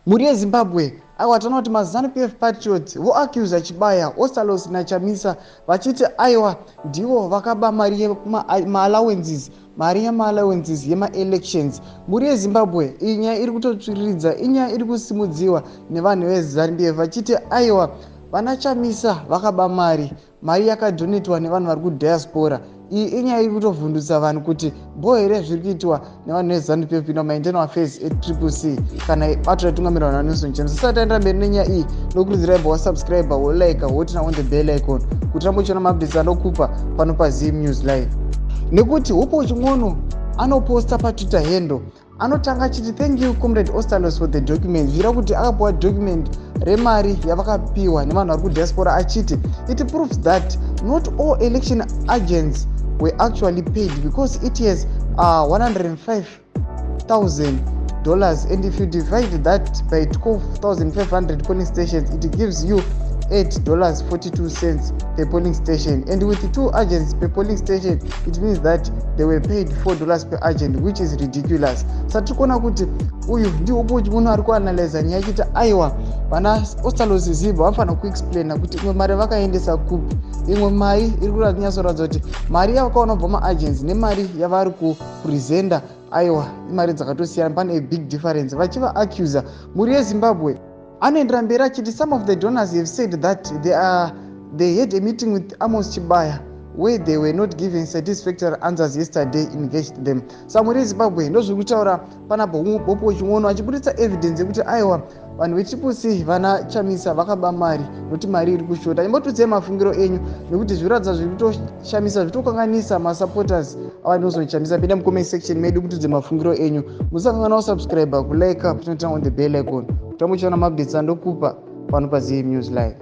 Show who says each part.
Speaker 1: Muri yeZimbabwe awatana kuti maZANU-PF patriots voaccuse Chibaya, Ostalos naChamisa vachiti aiwa ndivo vakaba mari yema-allowances, mari yema-allowances yema-elections. Muri yeZimbabwe inyaya iri kutotsviriridza, inyaya iri kusimudziwa nevanhu veZANU-PF vachiti aiwa vanaChamisa vakaba mari yakadonetwa nevanhu vari kudiaspora. Iyi inyaya iri kutovhundutsa vanhu kuti mbo here zviri kuitwa nevanhu veZANU-PF pinda mumainternal affairs eCCC kana bato ratungamirwa naNelson Chamisa. Saka taenda mberi nenyaya iyi nokurudzirai wasubscribe, wolike, wotina on the bell icon kuti rambochiona maupdates anokupa pano paZim News Live. Nekuti upo chimwono anoposta paTwitter handle anotanga achiti thank you comrade Ostalos for the document, zvira kuti akapiwa document remari yavakapiwa nevanhu vari kudiaspora achiti it proves that not all election agents were actually paid because it has $105,000, and if you divide that by 12,500 polling stations it gives you $8.42 per polling station, and with 2 agents per polling station it means that they were paid $4 per agent, which is ridiculous. Satikona kuti uyu ndiwo munhu ari kuanalyza nyaya achiti aiwa vana OSTALOS vafana kuexplaina kuti imwe mari vakaendesa kupi, imwe mari iri kunyatsoratidza kuti mari yavakaona kubva maagents nemari yavari kupresenta aiwa imari dzakatosiyana, pane a big difference. Vachivaaccusa muri yeZimbabwe anoendera mberi achiti some of the donors have said that they had a meeting with Amos Chibaya where they were not given satisfactory answers yesterday, engaged them. Saka muri yeZimbabwe ndozviri kutaura panapo bopo chimwono achibuditsa evidence yekuti aiwa vanhu veCCC vanaChamisa vakaba mari nokuti mari iri kushota. Imbotudzai mafungiro enyu nekuti zviratidza zviri kutoshamisa, zvitokanganisa masupporters avanozonzi Chamisa. Pinda mucomment section medu kutudze mafungiro enyu. Musakanganwa kusubscribe, kulike, kutonotanga on the bell icon kuti muchiona maupdates andokupa pano paZim News Live.